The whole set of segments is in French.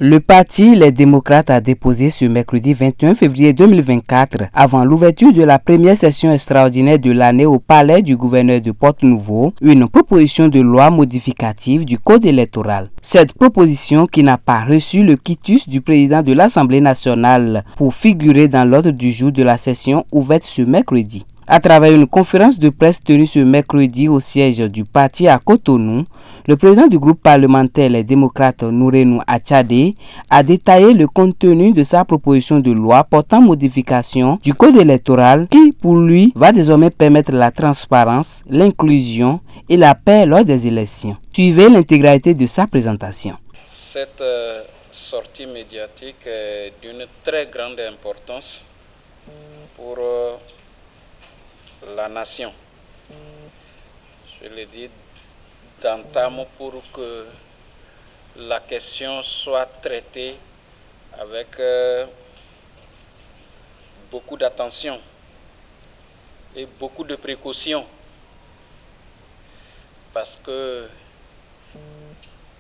Le parti Les Démocrates a déposé ce mercredi 21 février 2024, avant l'ouverture de la première session extraordinaire de l'année au palais du gouverneur de Porto-Novo, une proposition de loi modificative du code électoral. Cette proposition, qui n'a pas reçu le quitus du président de l'Assemblée nationale pour figurer dans l'ordre du jour de la session ouverte ce mercredi. À travers une conférence de presse tenue ce mercredi au siège du parti à Cotonou, le président du groupe parlementaire Les Démocrates, Nourenou Atchadé, a détaillé le contenu de sa proposition de loi portant modification du code électoral qui, pour lui, va désormais permettre la transparence, l'inclusion et la paix lors des élections. Suivez l'intégralité de sa présentation. Cette sortie médiatique est d'une très grande importance pour la nation. Je le dis d'entame pour que la question soit traitée avec beaucoup d'attention et beaucoup de précaution, parce que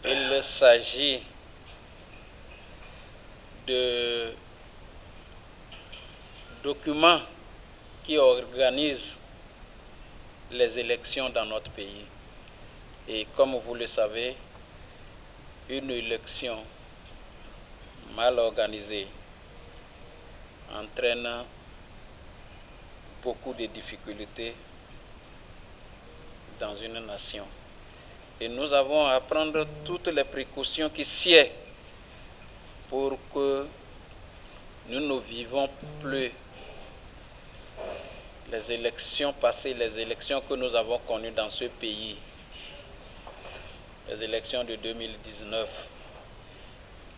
il s'agit de documents qui organisent les élections dans notre pays. Et comme vous le savez, une élection mal organisée entraîne beaucoup de difficultés dans une nation. Et nous avons à prendre toutes les précautions qui sied pour que nous ne vivons plus les élections passées, les élections que nous avons connues dans ce pays, les élections de 2019,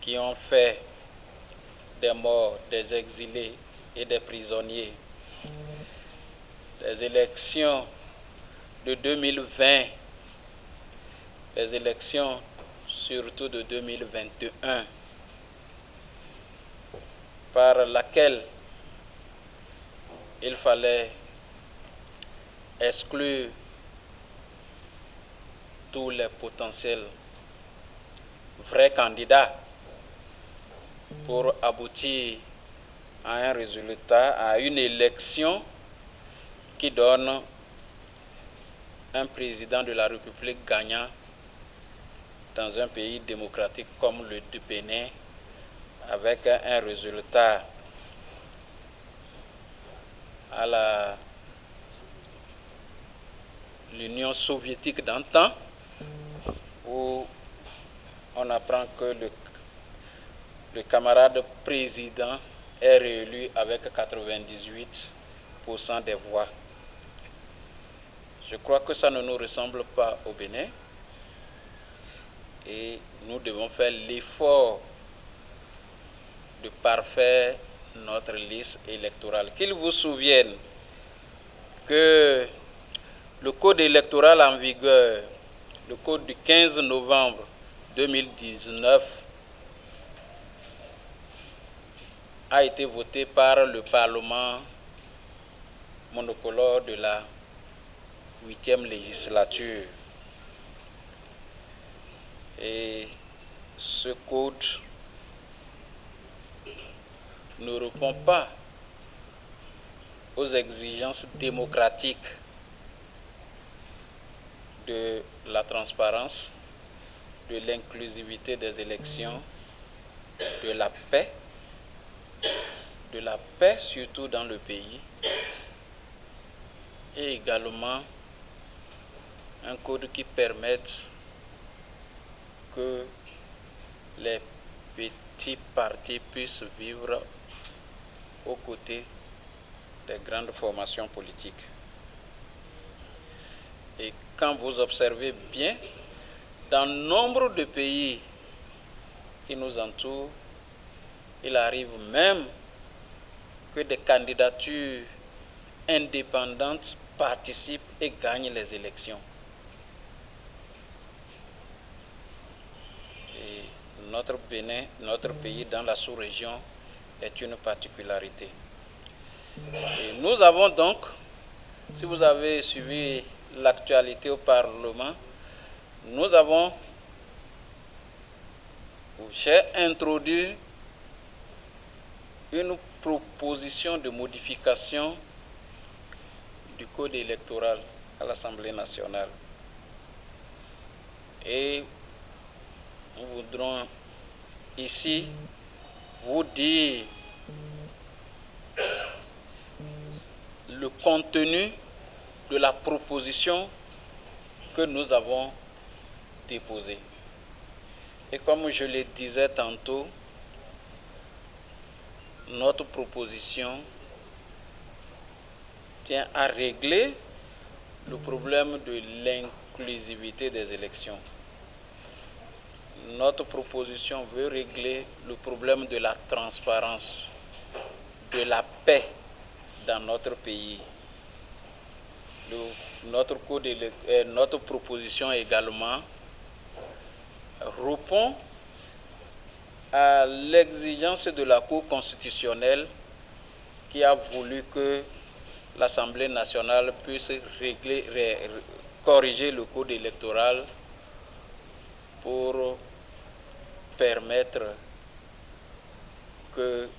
qui ont fait des morts, des exilés et des prisonniers. Les élections de 2020, les élections surtout de 2021, par laquelle il fallait exclure tous les potentiels vrais candidats pour aboutir à un résultat, à une élection qui donne un président de la République gagnant dans un pays démocratique comme le Bénin, avec un résultat à l'Union soviétique d'antan, où on apprend que le camarade président est réélu avec 98% des voix. Je crois que ça ne nous ressemble pas au Bénin et nous devons faire l'effort de parfaire notre liste électorale. Qu'il vous souvienne que le code électoral en vigueur, le code du 15 novembre 2019, a été voté par le Parlement monocolore de la 8e législature. Et ce code ne répond pas aux exigences démocratiques de la transparence, de l'inclusivité des élections, de la paix surtout dans le pays, et également un code qui permette que les petits partis puissent vivre aux côtés des grandes formations politiques. Et quand vous observez bien, dans nombre de pays qui nous entourent, il arrive même que des candidatures indépendantes participent et gagnent les élections. Et notre Bénin, notre pays dans la sous-région, est une particularité. Et nous avons donc, si vous avez suivi l'actualité au Parlement, nous avons j'ai introduit une proposition de modification du code électoral à l'Assemblée nationale. Et nous voudrons ici vous dire le contenu de la proposition que nous avons déposée. Et comme je le disais tantôt, notre proposition tient à régler le problème de l'inclusivité des élections. Notre proposition veut régler le problème de la transparence, de la paix dans notre pays. Notre proposition également répond à l'exigence de la Cour constitutionnelle qui a voulu que l'Assemblée nationale puisse corriger le code électoral pour permettre que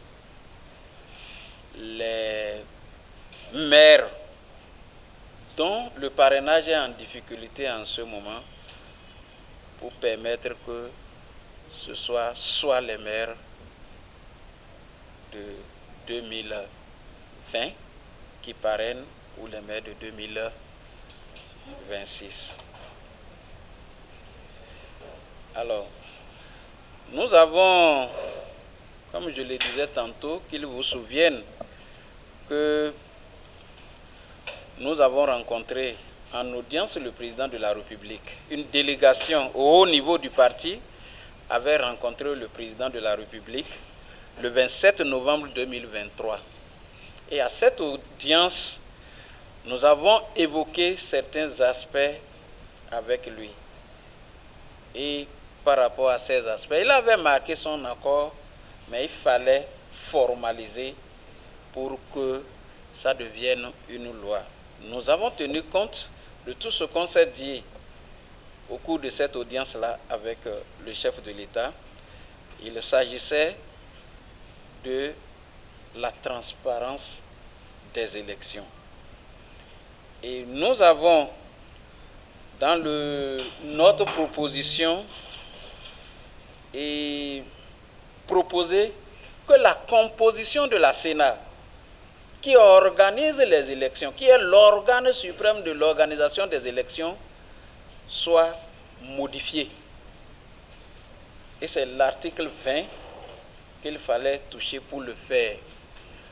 les maires dont le parrainage est en difficulté en ce moment, pour permettre que ce soit les maires de 2020 qui parrainent ou les maires de 2026. Alors, nous avons, comme je le disais tantôt, qu'ils vous souviennent que nous avons rencontré en audience le président de la République. Une délégation au haut niveau du parti avait rencontré le président de la République le 27 novembre 2023. Et à cette audience, nous avons évoqué certains aspects avec lui. Et par rapport à ces aspects, il avait marqué son accord, mais il fallait formaliser pour que ça devienne une loi. Nous avons tenu compte de tout ce qu'on s'est dit au cours de cette audience-là avec le chef de l'État. Il s'agissait de la transparence des élections. Et nous avons, dans notre proposition, proposé que la composition de la Sénat, qui organise les élections, qui est l'organe suprême de l'organisation des élections, soit modifiée. Et c'est l'article 20 qu'il fallait toucher pour le faire.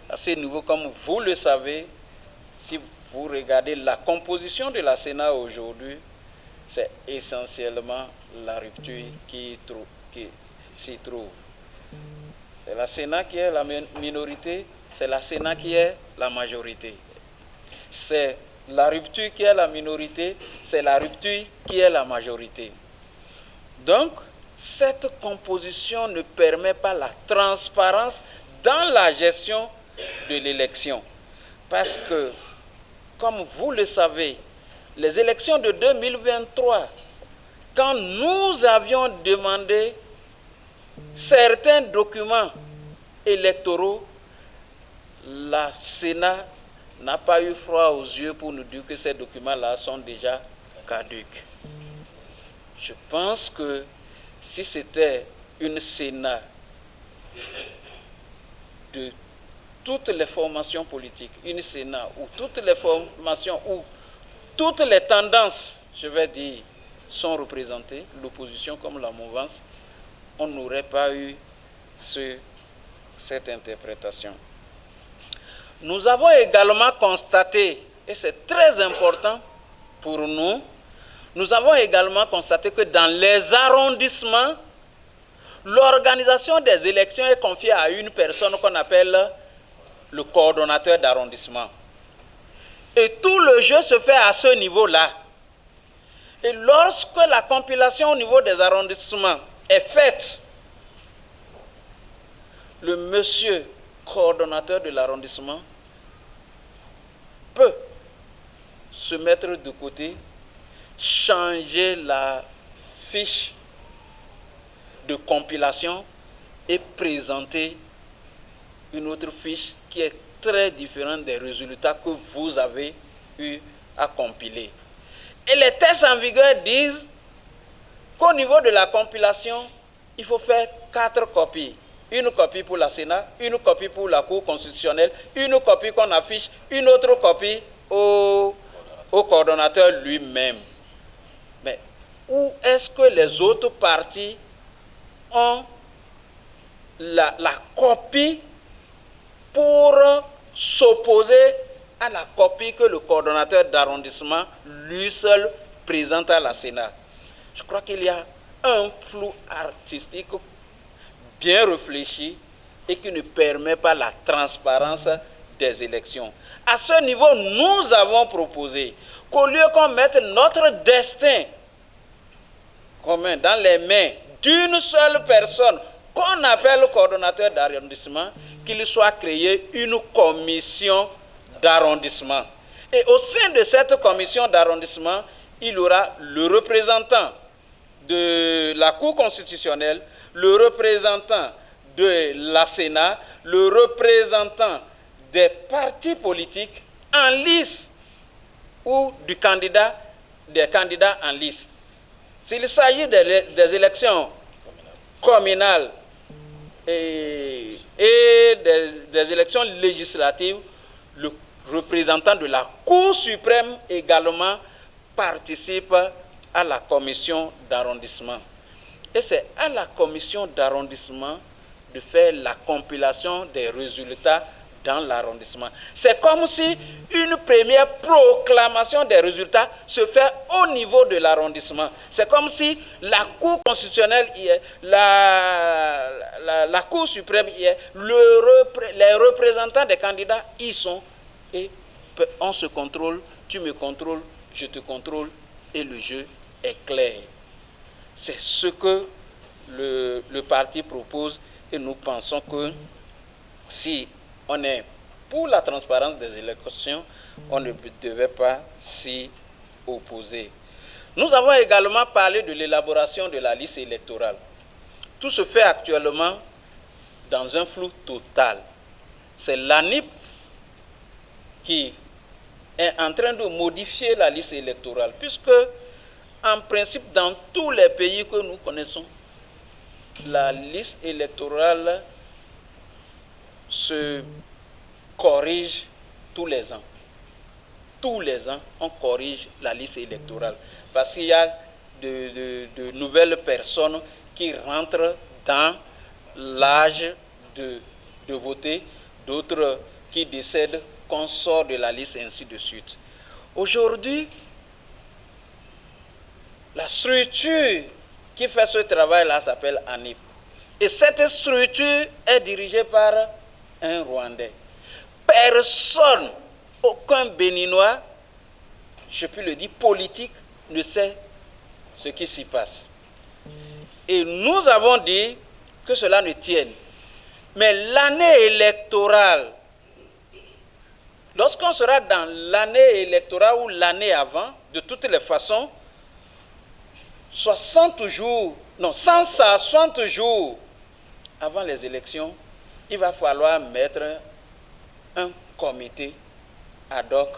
À ce niveau, comme vous le savez, si vous regardez la composition de la Sénat aujourd'hui, c'est essentiellement la rupture qui s'y trouve. C'est la Sénat qui est la minorité, c'est la Sénat qui est la majorité. C'est la rupture qui est la minorité, c'est la rupture qui est la majorité. Donc, cette composition ne permet pas la transparence dans la gestion de l'élection. Parce que, comme vous le savez, les élections de 2023, quand nous avions demandé certains documents électoraux, la Sénat n'a pas eu froid aux yeux pour nous dire que ces documents-là sont déjà caducs. Je pense que si c'était une Sénat de toutes les formations politiques, une Sénat où toutes les formations, où toutes les tendances, je vais dire, sont représentées, l'opposition comme la mouvance, on n'aurait pas eu cette interprétation. Nous avons également constaté, et c'est très important pour nous, nous avons également constaté que dans les arrondissements, l'organisation des élections est confiée à une personne qu'on appelle le coordonnateur d'arrondissement. Et tout le jeu se fait à ce niveau-là. Et lorsque la compilation au niveau des arrondissements est faite, le monsieur coordonnateur de l'arrondissement peut se mettre de côté, changer la fiche de compilation et présenter une autre fiche qui est très différente des résultats que vous avez eu à compiler. Et les tests en vigueur disent qu'au niveau de la compilation, il faut faire 4 copies. Une copie pour la Sénat, une copie pour la Cour constitutionnelle, une copie qu'on affiche, une autre copie au coordonnateur lui-même. Mais où est-ce que les autres partis ont la copie pour s'opposer à la copie que le coordonnateur d'arrondissement lui seul présente à la Sénat? Je crois qu'il y a un flou artistique bien réfléchi et qui ne permet pas la transparence des élections. À ce niveau, nous avons proposé qu'au lieu qu'on mette notre destin commun dans les mains d'une seule personne qu'on appelle coordonnateur d'arrondissement, qu'il soit créé une commission d'arrondissement. Et au sein de cette commission d'arrondissement, il y aura le représentant de la Cour constitutionnelle, le représentant de la Sénat, le représentant des partis politiques en lice ou des candidats en lice. S'il s'agit des élections communales et des élections législatives, le représentant de la Cour suprême également participe à la commission d'arrondissement. Et c'est à la commission d'arrondissement de faire la compilation des résultats dans l'arrondissement. C'est comme si une première proclamation des résultats se fait au niveau de l'arrondissement. C'est comme si la Cour constitutionnelle y est, la Cour suprême y est, les représentants des candidats y sont, et on se contrôle, tu me contrôles, je te contrôle, et le jeu est clair. C'est ce que le parti propose, et nous pensons que si on est pour la transparence des élections, on ne devait pas s'y opposer. Nous avons également parlé de l'élaboration de la liste électorale. Tout se fait actuellement dans un flou total. C'est l'ANIP qui est en train de modifier la liste électorale, puisque en principe, dans tous les pays que nous connaissons, la liste électorale se corrige tous les ans. Tous les ans, on corrige la liste électorale. Parce qu'il y a de nouvelles personnes qui rentrent dans l'âge de voter, d'autres qui décèdent, qu'on sort de la liste, ainsi de suite. Aujourd'hui, la structure qui fait ce travail-là s'appelle ANIP. Et cette structure est dirigée par un Rwandais. Personne, aucun Béninois, je peux le dire, politique, ne sait ce qui s'y passe. Et nous avons dit que cela ne tienne. Mais l'année électorale, lorsqu'on sera dans l'année électorale ou l'année avant, de toutes les façons, 160 jours avant les élections, il va falloir mettre un comité ad hoc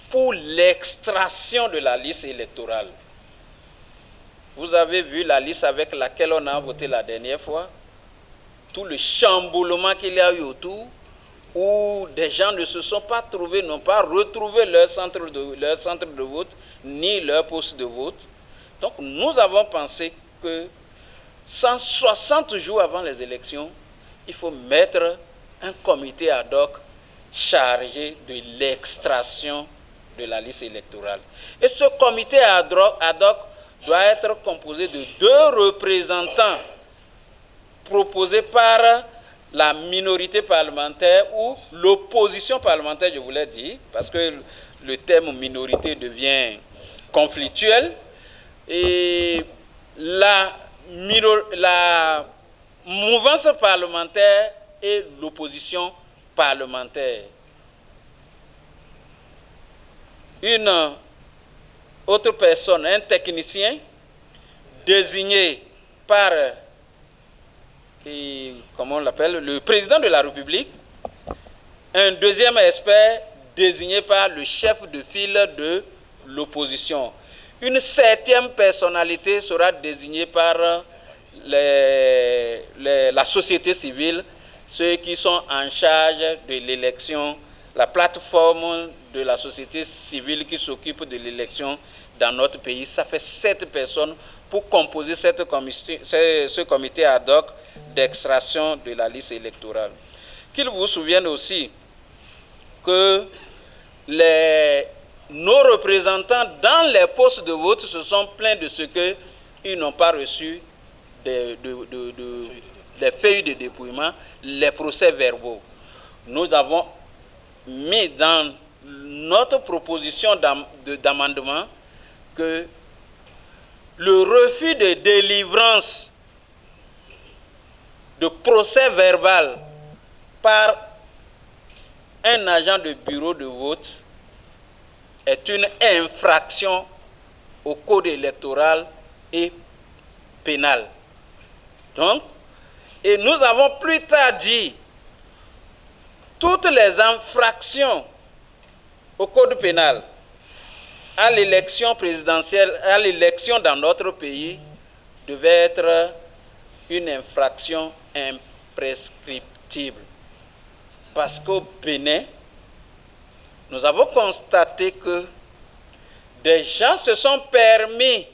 pour l'extraction de la liste électorale. Vous avez vu la liste avec laquelle on a voté la dernière fois, tout le chamboulement qu'il y a eu autour, où des gens ne se sont pas trouvés, n'ont pas retrouvé leur centre de vote, ni leur poste de vote. Donc nous avons pensé que 160 jours avant les élections, il faut mettre un comité ad hoc chargé de l'extraction de la liste électorale. Et ce comité ad hoc doit être composé de 2 représentants proposés par la minorité parlementaire ou l'opposition parlementaire, je voulais dire, parce que le terme minorité devient conflictuel. Et la mouvance parlementaire et l'opposition parlementaire. Une autre personne, un technicien désigné par comment on l'appelle, le président de la République, un deuxième expert désigné par le chef de file de l'opposition. Une septième personnalité sera désignée par la société civile, ceux qui sont en charge de l'élection, la plateforme de la société civile qui s'occupe de l'élection dans notre pays. Ça fait 7 personnes pour composer ce comité ad hoc d'extraction de la liste électorale. Qu'il vous souvienne aussi que nos représentants dans les postes de vote se sont plaints de ce qu'ils n'ont pas reçu des feuilles de dépouillement, les procès-verbaux. Nous avons mis dans notre proposition d'amendement que le refus de délivrance de procès-verbal par un agent de bureau de vote est une infraction au code électoral et pénal. Donc, et nous avons plus tard dit toutes les infractions au code pénal à l'élection présidentielle, à l'élection dans notre pays, devaient être une infraction imprescriptible. Parce qu'au Bénin, nous avons constaté que des gens se sont permis,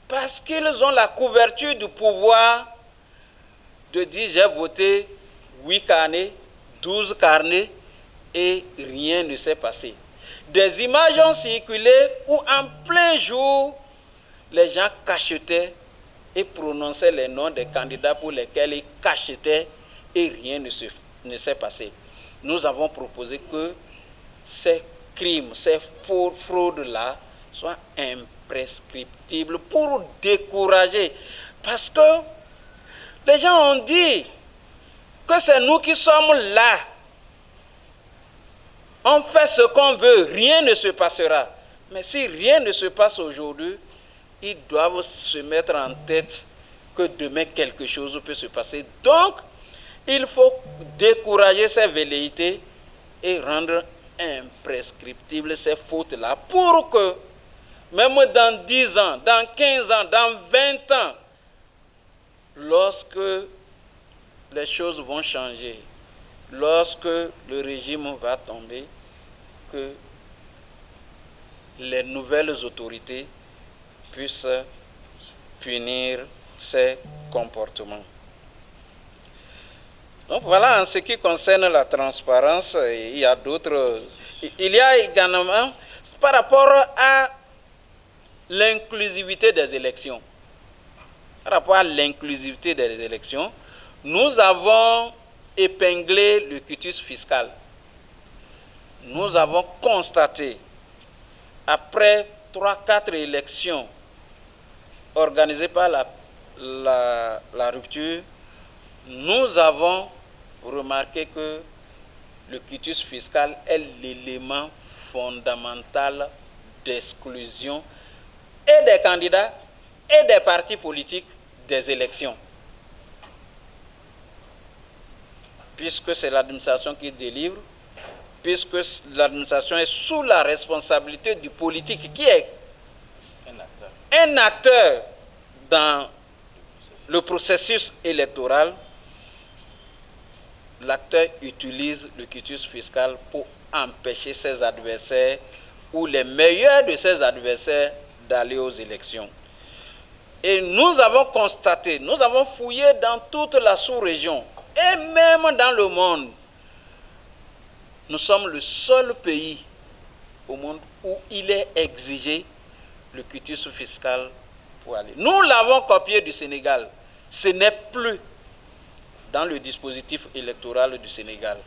parce qu'ils ont la couverture du pouvoir, de dire j'ai voté 8 carnets, 12 carnets et rien ne s'est passé. Des images ont circulé où en plein jour, les gens cachetaient et prononçaient les noms des candidats pour lesquels ils cachetaient et rien ne s'est passé. Nous avons proposé que ces crimes, ces fraudes-là soient imprescriptibles pour décourager. Parce que les gens ont dit que c'est nous qui sommes là. On fait ce qu'on veut, rien ne se passera. Mais si rien ne se passe aujourd'hui, ils doivent se mettre en tête que demain quelque chose peut se passer. Donc, il faut décourager ces velléités et rendre imprescriptibles ces fautes-là pour que, même dans 10 ans, dans 15 ans, dans 20 ans, lorsque les choses vont changer, lorsque le régime va tomber, que les nouvelles autorités puissent punir ces comportements. Donc voilà, en ce qui concerne la transparence, il y a d'autres. Il y a également, par rapport à l'inclusivité des élections, par rapport à l'inclusivité des élections, nous avons épinglé le quitus fiscal. Nous avons constaté, après 3-4 élections organisées par la rupture, nous avons remarqué que le quitus fiscal est l'élément fondamental d'exclusion et des candidats et des partis politiques des élections. Puisque c'est l'administration qui délivre, puisque l'administration est sous la responsabilité du politique qui est un acteur dans le processus électoral, l'acteur utilise le quitus fiscal pour empêcher ses adversaires ou les meilleurs de ses adversaires d'aller aux élections. Et nous avons constaté, nous avons fouillé dans toute la sous-région et même dans le monde. Nous sommes le seul pays au monde où il est exigé le quitus fiscal pour aller. Nous l'avons copié du Sénégal. Ce n'est plus dans le dispositif électoral du Sénégal.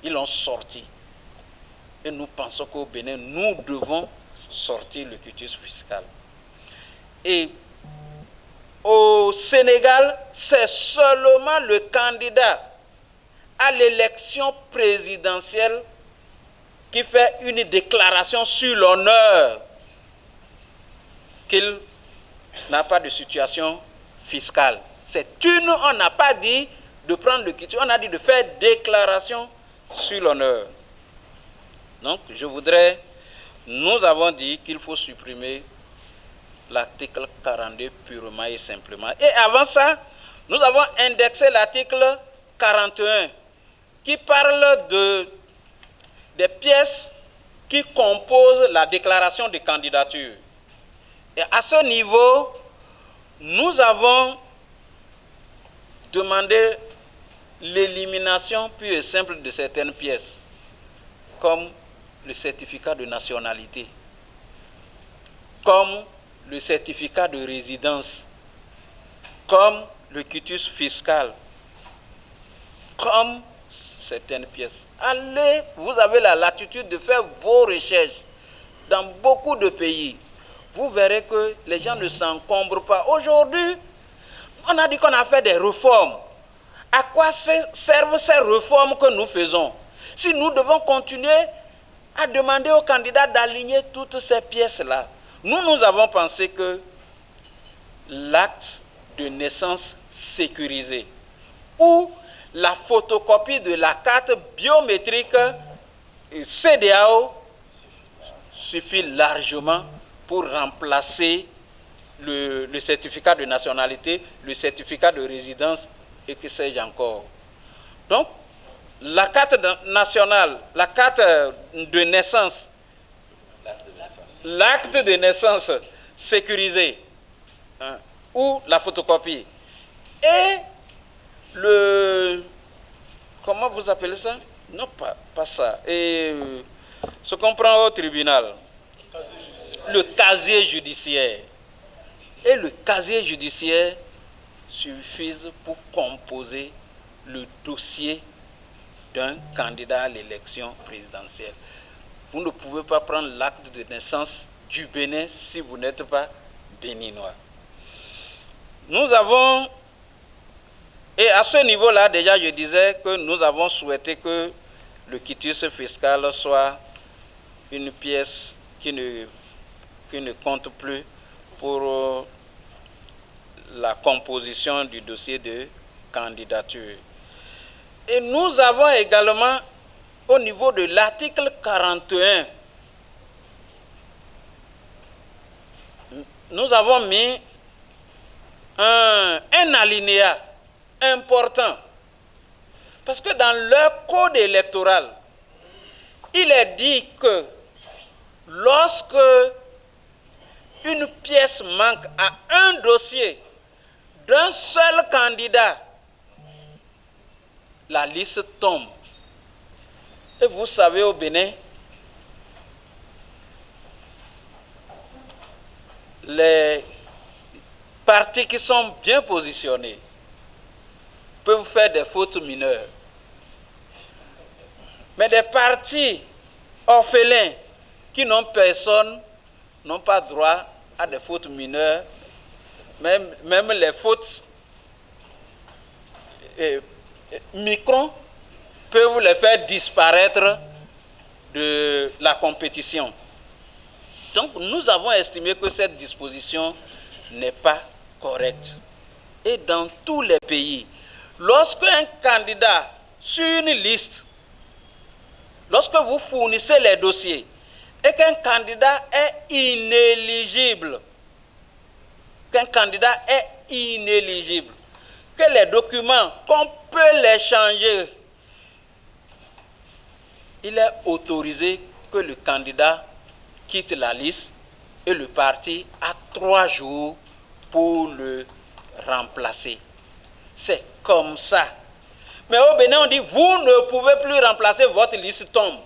Ils l'ont sorti. Et nous pensons qu'au Bénin, nous devons sortir le quitus fiscal. Et au Sénégal, c'est seulement le candidat à l'élection présidentielle qui fait une déclaration sur l'honneur qu'il n'a pas de situation fiscale. On n'a pas dit de prendre le quitus, on a dit de faire déclaration sur l'honneur. Donc, nous avons dit qu'il faut supprimer l'article 42 purement et simplement. Et avant ça, nous avons indexé l'article 41 qui parle des pièces qui composent la déclaration de candidature. Et à ce niveau, nous avons demandé l'élimination pure et simple de certaines pièces, comme le certificat de nationalité, comme le certificat de résidence, comme le quitus fiscal, comme certaines pièces. Allez, vous avez la latitude de faire vos recherches dans beaucoup de pays. Vous verrez que les gens ne s'encombrent pas. Aujourd'hui, on a dit qu'on a fait des réformes. À quoi servent ces réformes que nous faisons? Si nous devons continuer à demander aux candidats d'aligner toutes ces pièces-là, nous avons pensé que l'acte de naissance sécurisé ou la photocopie de la carte biométrique CEDEAO suffit largement pour remplacer le certificat de nationalité, le certificat de résidence et que sais-je encore. Donc, la carte nationale, la carte de naissance, l'acte de naissance sécurisé, hein, ou la photocopie, et comment vous appelez ça? Non, pas ça. Et ce qu'on prend au tribunal, le casier judiciaire. Et le casier judiciaire suffise pour composer le dossier d'un candidat à l'élection présidentielle. Vous ne pouvez pas prendre l'acte de naissance du Bénin si vous n'êtes pas béninois. Nous avons, et à ce niveau-là, déjà je disais que nous avons souhaité que le quitus fiscal soit une pièce qui ne compte plus pour la composition du dossier de candidature. Et nous avons également, au niveau de l'article 41, nous avons mis un alinéa important. Parce que dans leur code électoral, il est dit que lorsque une pièce manque à un dossier d'un seul candidat, la liste tombe. Et vous savez, au Bénin, les partis qui sont bien positionnés peuvent faire des fautes mineures. Mais des partis orphelins qui n'ont personne n'ont pas droit à des fautes mineures. Même les fautes microns peuvent les faire disparaître de la compétition. Donc nous avons estimé que cette disposition n'est pas correcte. Et dans tous les pays, lorsque un candidat sur une liste, lorsque vous fournissez les dossiers et qu'un candidat est inéligible, que les documents, qu'on peut les changer, il est autorisé que le candidat quitte la liste et le parti a 3 jours pour le remplacer. C'est comme ça. Mais au Bénin, on dit, vous ne pouvez plus remplacer, votre liste tombe.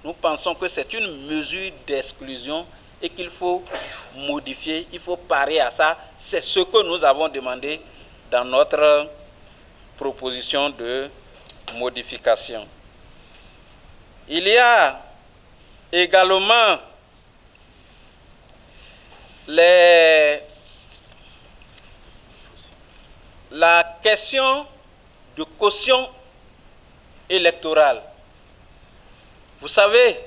Nous pensons que c'est une mesure d'exclusion et qu'il faut modifier, il faut parer à ça. C'est ce que nous avons demandé dans notre proposition de modification. Il y a également la question de caution électorale. Vous savez,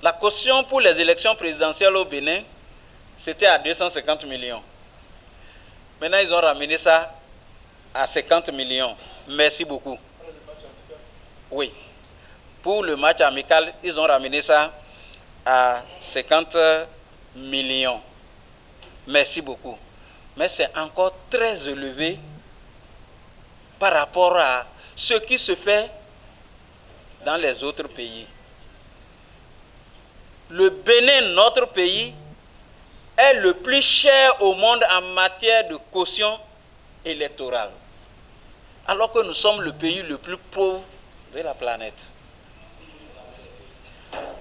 la caution pour les élections présidentielles au Bénin, c'était à 250 millions. Maintenant, ils ont ramené ça à 50 millions. Merci beaucoup. Oui. Pour le match amical, ils ont ramené ça à 50 millions. Merci beaucoup. Mais c'est encore très élevé par rapport à ce qui se fait dans les autres pays. Le Bénin, notre pays, est le plus cher au monde en matière de caution électorale. Alors que nous sommes le pays le plus pauvre de la planète.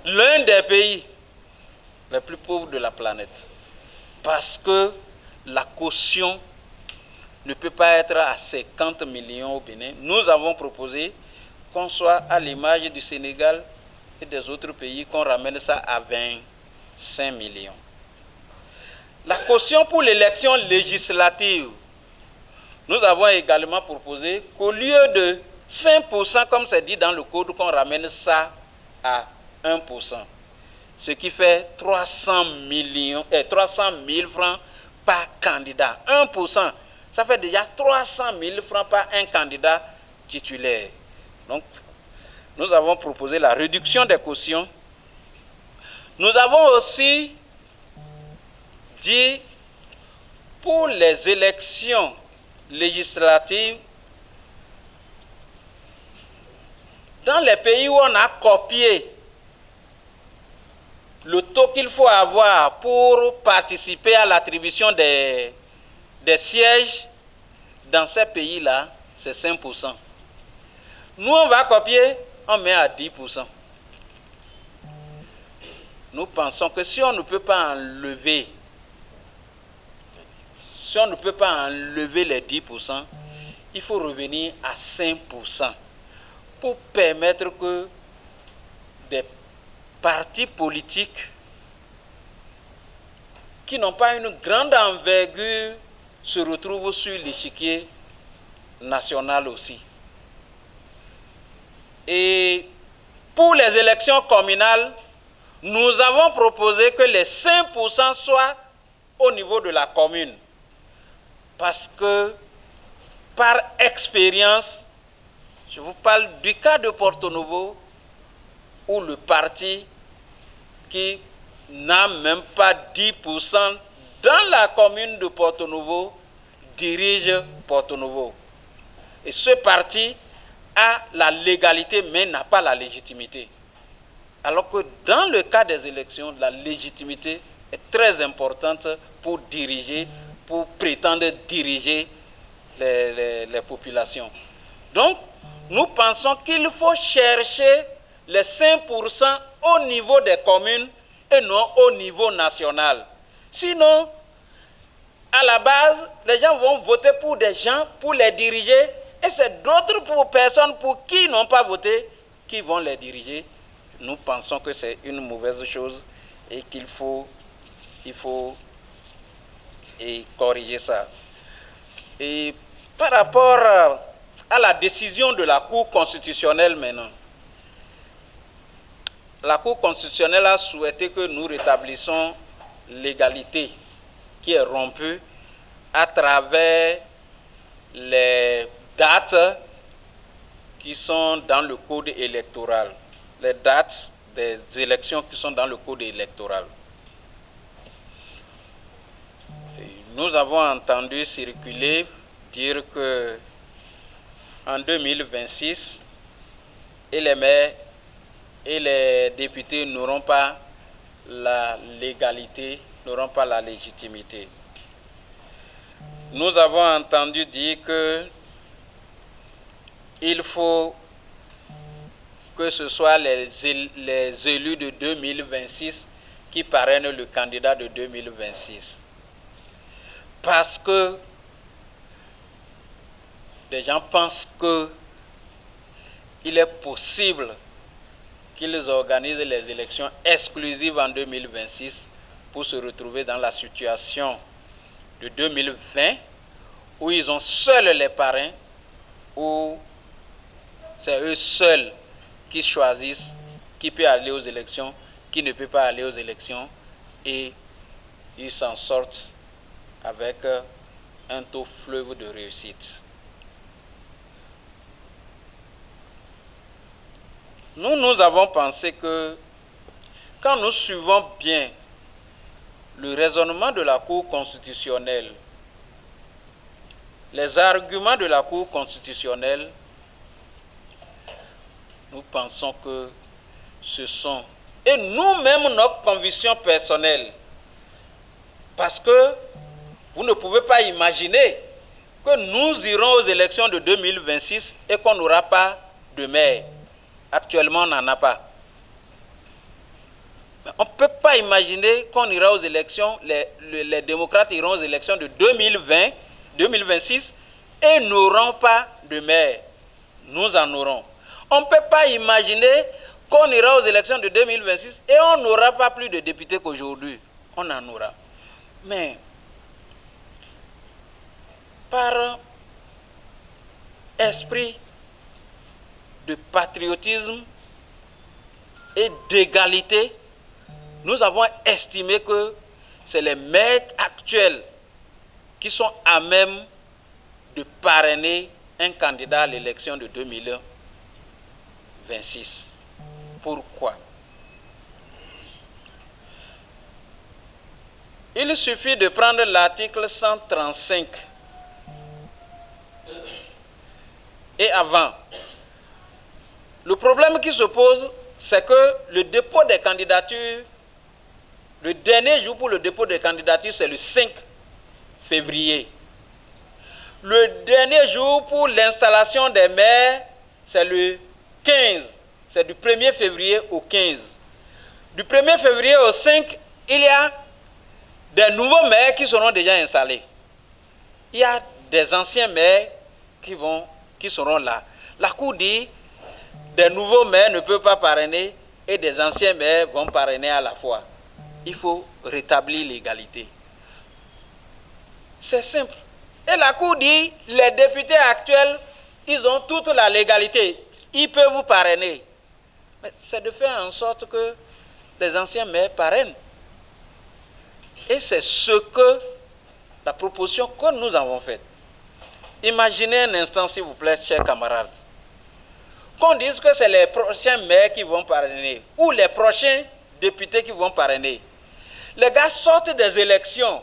L'un des pays les plus pauvres de la planète. Parce que la caution ne peut pas être à 50 millions au Bénin. Nous avons proposé qu'on soit à l'image du Sénégal et des autres pays, qu'on ramène ça à 25 millions. La caution pour l'élection législative, nous avons également proposé qu'au lieu de 5%, comme c'est dit dans le code, qu'on ramène ça à 1%. Ce qui fait 300 000 francs par candidat. 1%, ça fait déjà 300 000 francs par un candidat titulaire. Donc, nous avons proposé la réduction des cautions. Nous avons aussi dit, pour les élections législatives, dans les pays où on a copié le taux qu'il faut avoir pour participer à l'attribution des sièges, dans ces pays-là, c'est 5%. Nous, on va copier, on met à 10%. Nous pensons que si on ne peut pas enlever, les 10%, il faut revenir à 5% pour permettre que des partis politiques qui n'ont pas une grande envergure se retrouvent sur l'échiquier national aussi. Et pour les élections communales, nous avons proposé que les 5% soient au niveau de la commune. Parce que, par expérience, je vous parle du cas de Porto Novo, où le parti qui n'a même pas 10% dans la commune de Porto Novo dirige Porto Novo. Et ce parti a la légalité mais n'a pas la légitimité. Alors que dans le cas des élections, la légitimité est très importante pour diriger, pour prétendre diriger les populations. Donc, nous pensons qu'il faut chercher les 5% au niveau des communes et non au niveau national. Sinon, à la base, les gens vont voter pour des gens, pour les diriger, et c'est d'autres personnes pour qui ils n'ont pas voté qui vont les diriger. Nous pensons que c'est une mauvaise chose et qu'il faut corriger ça. Et par rapport à la décision de la Cour constitutionnelle maintenant, la Cour constitutionnelle a souhaité que nous rétablissions l'égalité qui est rompue à travers les dates qui sont dans le code électoral, les dates des élections qui sont dans le code électoral. Nous avons entendu circuler dire que en 2026, et les maires et les députés n'auront pas la légalité, n'auront pas la légitimité. Nous avons entendu dire que il faut que ce soit les élus de 2026 qui parrainent le candidat de 2026. Parce que les gens pensent qu'il est possible qu'ils organisent les élections exclusives en 2026 pour se retrouver dans la situation de 2020 où ils ont seuls les parrains, où c'est eux seuls qui choisissent qui peut aller aux élections, qui ne peut pas aller aux élections, et ils s'en sortent avec un taux fleuve de réussite. Nous avons pensé que quand nous suivons bien le raisonnement de la Cour constitutionnelle, les arguments de la Cour constitutionnelle, nous pensons que ce sont, et nous-mêmes notre conviction personnelle, parce que vous ne pouvez pas imaginer que nous irons aux élections de 2026 et qu'on n'aura pas de maire. Actuellement, on n'en a pas. On ne peut pas imaginer qu'on ira aux élections, les démocrates iront aux élections de 2020, 2026 et n'auront pas de maire. Nous en aurons. On ne peut pas imaginer qu'on ira aux élections de 2026 et on n'aura pas plus de députés qu'aujourd'hui. On en aura. Mais par esprit de patriotisme et d'égalité, nous avons estimé que c'est les maires actuels qui sont à même de parrainer un candidat à l'élection de 2026. Pourquoi? Il suffit de prendre l'article 135 et avant. Le problème qui se pose, c'est que le dépôt des candidatures, le dernier jour pour le dépôt des candidatures, c'est le 5 février. Le dernier jour pour l'installation des maires, c'est le 15. C'est du 1er février au 15. Du 1er février au 5, il y a des nouveaux maires qui seront déjà installés. Il y a des anciens maires qui seront là. La Cour dit des nouveaux maires ne peuvent pas parrainer et des anciens maires vont parrainer à la fois. Il faut rétablir l'égalité. C'est simple. Et la Cour dit les députés actuels, ils ont toute la légalité. Ils peuvent vous parrainer. Mais c'est de faire en sorte que les anciens maires parrainent. Et c'est ce que la proposition que nous avons faite. Imaginez un instant, s'il vous plaît, chers camarades, qu'on dise que c'est les prochains maires qui vont parrainer ou les prochains députés qui vont parrainer. Les gars sortent des élections.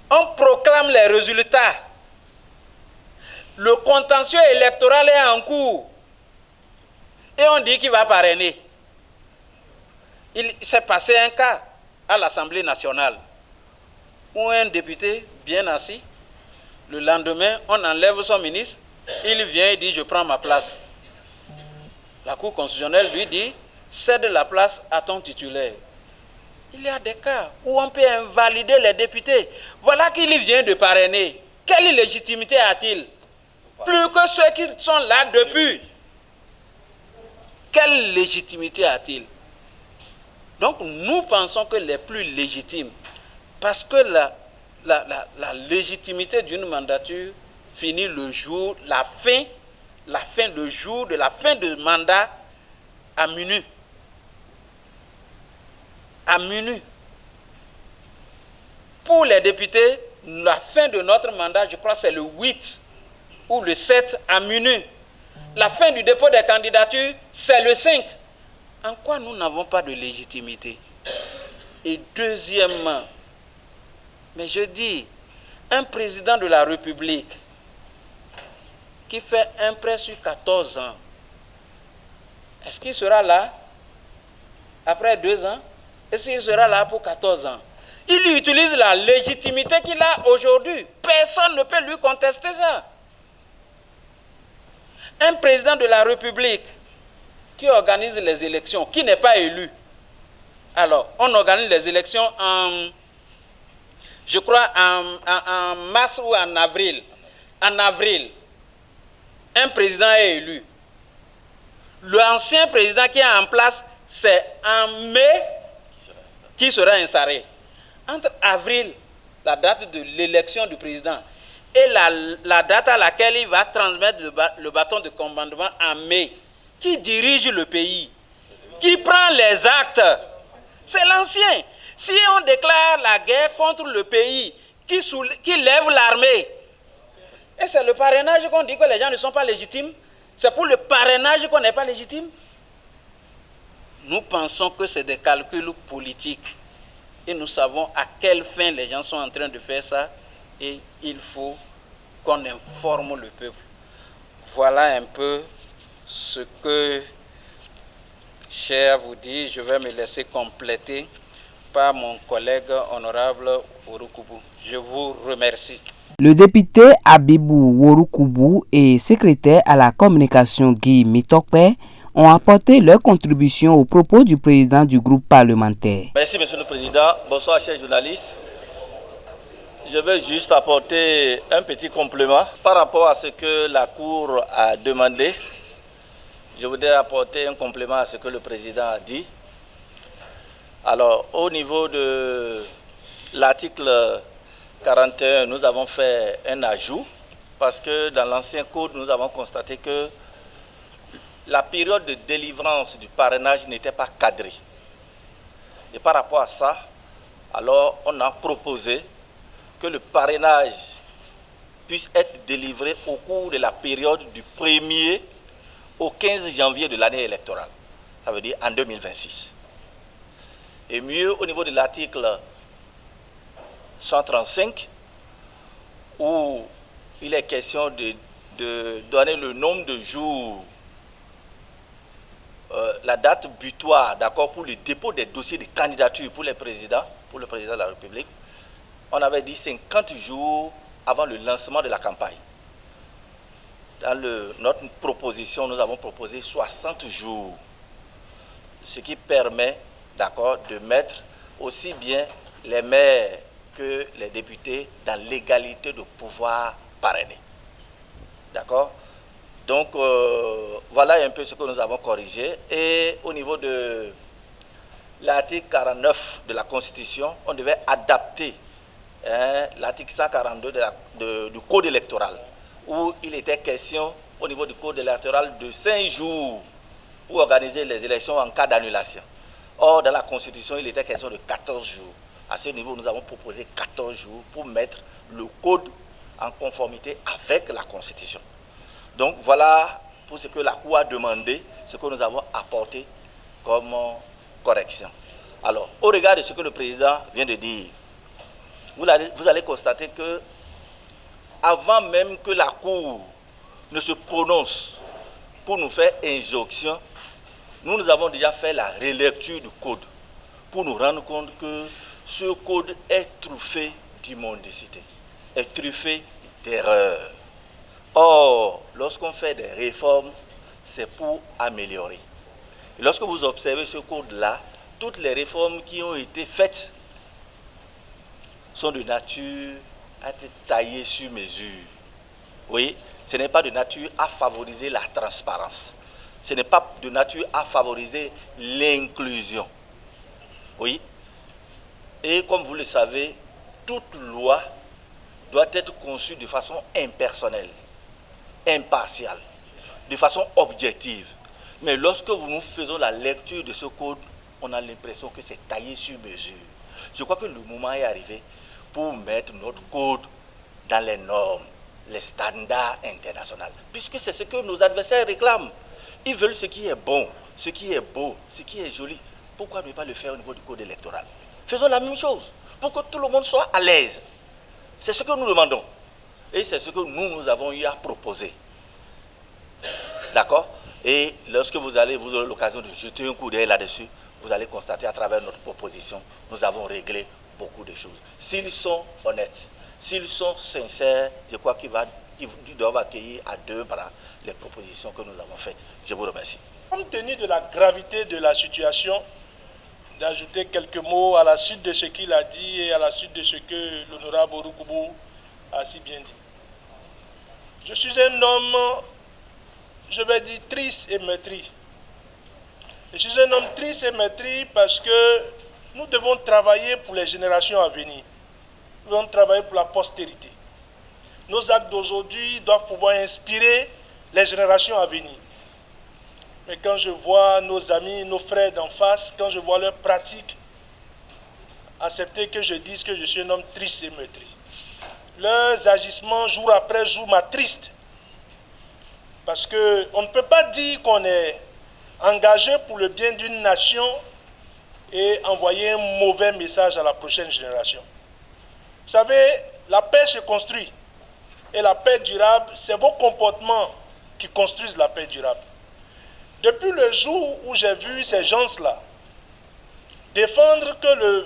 On proclame les résultats. Le contentieux électoral est en cours. Et on dit qu'il va parrainer. Il s'est passé un cas à l'Assemblée nationale où un député bien assis, le lendemain, on enlève son ministre, il vient et dit « je prends ma place ». La Cour constitutionnelle lui dit « cède la place à ton titulaire ». Il y a des cas où on peut invalider les députés. Voilà qu'il vient de parrainer. Quelle légitimité a-t-il? Plus que ceux qui sont là depuis. Quelle légitimité a-t-il? Donc nous pensons que les plus légitimes, parce que la légitimité d'une mandature finit le jour, le jour de la fin de mandat à minuit. À minuit. Pour les députés, la fin de notre mandat, je crois c'est le 8 ou le 7 à minuit. La fin du dépôt des candidatures, c'est le 5. En quoi nous n'avons pas de légitimité? Et deuxièmement, mais je dis, un président de la République qui fait un prêt sur 14 ans, est-ce qu'il sera là après 2 ans? Est-ce qu'il sera là pour 14 ans? Il utilise la légitimité qu'il a aujourd'hui. Personne ne peut lui contester ça. Un président de la République qui organise les élections, qui n'est pas élu. Alors, on organise les élections je crois en mars ou en avril. En avril, un président est élu. L'ancien président qui est en place, c'est en mai qui sera installé. Entre avril, la date de l'élection du président, et la date à laquelle il va transmettre le bâton de commandement en mai, qui dirige le pays, qui prend les actes, c'est l'ancien. Si on déclare la guerre contre le pays qui lève l'armée, et c'est le parrainage qu'on dit que les gens ne sont pas légitimes, c'est pour le parrainage qu'on n'est pas légitime. Nous pensons que c'est des calculs politiques et nous savons à quelle fin les gens sont en train de faire ça et il faut qu'on informe le peuple. Voilà un peu ce que j'ai à vous dire. Je vais me laisser compléter par mon collègue honorable Ouroukoubou. Je vous remercie. Le député Abibou Ouroukoubou et secrétaire à la communication Guy Mitokpe ont apporté leur contribution aux propos du président du groupe parlementaire. Merci Monsieur le Président. Bonsoir chers journalistes. Je vais juste apporter un petit complément par rapport à ce que la Cour a demandé. Je voudrais apporter un complément à ce que le Président a dit. Alors, au niveau de l'article 41, nous avons fait un ajout parce que dans l'ancien code, nous avons constaté que la période de délivrance du parrainage n'était pas cadrée. Et par rapport à ça, alors on a proposé que le parrainage puisse être délivré au cours de la période du 1er au 15 janvier de l'année électorale. Ça veut dire en 2026. Et mieux au niveau de l'article 135, où il est question de donner le nombre de jours, la date butoir, d'accord, pour le dépôt des dossiers de candidature pour le président de la République. On avait dit 50 jours avant le lancement de la campagne. Dans notre proposition, nous avons proposé 60 jours, ce qui permet, d'accord, de mettre aussi bien les maires que les députés dans l'égalité de pouvoir parrainer. D'accord? Donc, voilà un peu ce que nous avons corrigé. Et au niveau de l'article 49 de la Constitution, on devait adapter l'article 142 du Code électoral, où il était question au niveau du Code électoral de 5 jours pour organiser les élections en cas d'annulation. Or, dans la Constitution, il était question de 14 jours. À ce niveau, nous avons proposé 14 jours pour mettre le Code en conformité avec la Constitution. Donc, voilà pour ce que la Cour a demandé, ce que nous avons apporté comme correction. Alors, au regard de ce que le Président vient de dire, vous allez constater que avant même que la Cour ne se prononce pour nous faire injonction, nous avons déjà fait la relecture du code pour nous rendre compte que ce code est truffé d'immondicité, est truffé d'erreurs. Or, lorsqu'on fait des réformes, c'est pour améliorer. Et lorsque vous observez ce code-là, toutes les réformes qui ont été faites sont de nature à être taillées sur mesure. Oui, ce n'est pas de nature à favoriser la transparence. Ce n'est pas de nature à favoriser l'inclusion. Oui. Et comme vous le savez, toute loi doit être conçue de façon impersonnelle, impartiale, de façon objective. Mais lorsque nous faisons la lecture de ce code, on a l'impression que c'est taillé sur mesure. Je crois que le moment est arrivé pour mettre notre code dans les normes, les standards internationaux. Puisque c'est ce que nos adversaires réclament. Ils veulent ce qui est bon, ce qui est beau, ce qui est joli. Pourquoi ne pas le faire au niveau du code électoral? Faisons la même chose pour que tout le monde soit à l'aise. C'est ce que nous demandons. Et c'est ce que nous avons eu à proposer. D'accord? Et lorsque vous aurez l'occasion de jeter un coup d'œil là-dessus, vous allez constater à travers notre proposition, nous avons réglé beaucoup de choses. S'ils sont honnêtes, s'ils sont sincères, je crois qu'ils doivent accueillir à deux bras les propositions que nous avons faites. Je vous remercie. Compte tenu de la gravité de la situation, d'ajouter quelques mots à la suite de ce qu'il a dit et à la suite de ce que l'honorable Ouroukoubou a si bien dit. Je suis un homme, je vais dire, triste et meurtri. Je suis un homme triste et meurtri parce que nous devons travailler pour les générations à venir. Nous devons travailler pour la postérité. Nos actes d'aujourd'hui doivent pouvoir inspirer les générations à venir. Mais quand je vois nos amis, nos frères d'en face, quand je vois leurs pratiques, accepter que je dise que je suis un homme triste et meurtri. Leurs agissements, jour après jour, m'attristent. Parce qu'on ne peut pas dire qu'on est engagé pour le bien d'une nation et envoyer un mauvais message à la prochaine génération. Vous savez, la paix se construit. Et la paix durable, c'est vos comportements qui construisent la paix durable. Depuis le jour où j'ai vu ces gens-là défendre que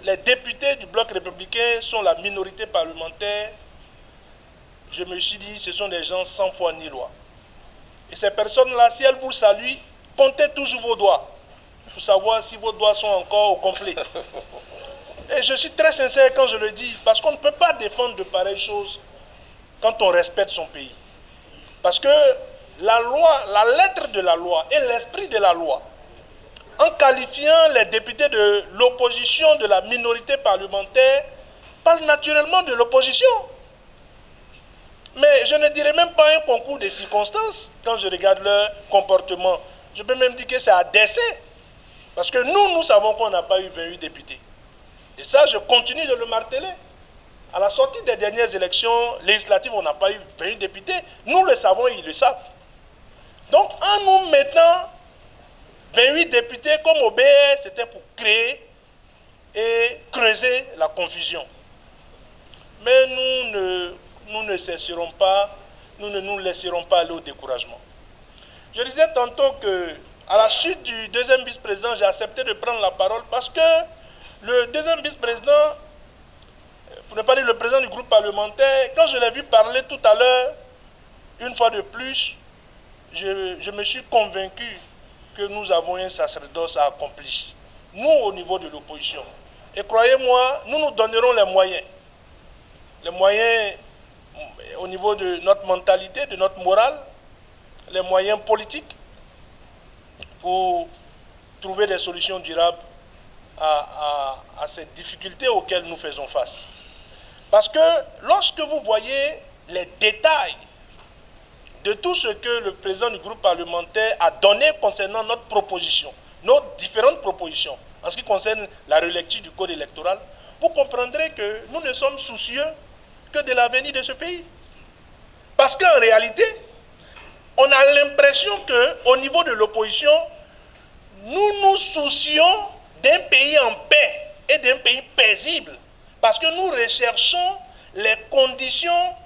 les députés du bloc républicain sont la minorité parlementaire, je me suis dit, ce sont des gens sans foi ni loi. Et ces personnes-là, si elles vous saluent, comptez toujours vos doigts pour savoir si vos doigts sont encore au complet. Et je suis très sincère quand je le dis, parce qu'on ne peut pas défendre de pareilles choses quand on respecte son pays. Parce que la loi, la lettre de la loi et l'esprit de la loi, en qualifiant les députés de l'opposition, de la minorité parlementaire, parlent naturellement de l'opposition. Mais je ne dirais même pas un concours de circonstances quand je regarde leur comportement. Je peux même dire que c'est à décès. Parce que nous savons qu'on n'a pas eu 28 députés. Et ça, je continue de le marteler. À la sortie des dernières élections législatives, on n'a pas eu 28 députés. Nous le savons et ils le savent. Donc, en nous mettant 28 députés comme OBR, c'était pour créer et creuser la confusion. Mais nous ne cesserons pas, nous ne nous laisserons pas aller au découragement. Je disais tantôt que, à la suite du deuxième vice-président, j'ai accepté de prendre la parole parce que le deuxième vice-président, pour ne pas dire le président du groupe parlementaire, quand je l'ai vu parler tout à l'heure, une fois de plus, je me suis convaincu que nous avons un sacerdoce à accomplir, nous au niveau de l'opposition. Et croyez-moi, nous nous donnerons les moyens au niveau de notre mentalité, de notre morale, les moyens politiques pour trouver des solutions durables à ces difficultés auxquelles nous faisons face. Parce que lorsque vous voyez les détails de tout ce que le président du groupe parlementaire a donné concernant notre proposition, nos différentes propositions, en ce qui concerne la relecture du code électoral, vous comprendrez que nous ne sommes soucieux que de l'avenir de ce pays. Parce qu'en réalité, on a l'impression qu'au niveau de l'opposition, nous nous soucions d'un pays en paix et d'un pays paisible. Parce que nous recherchons les conditions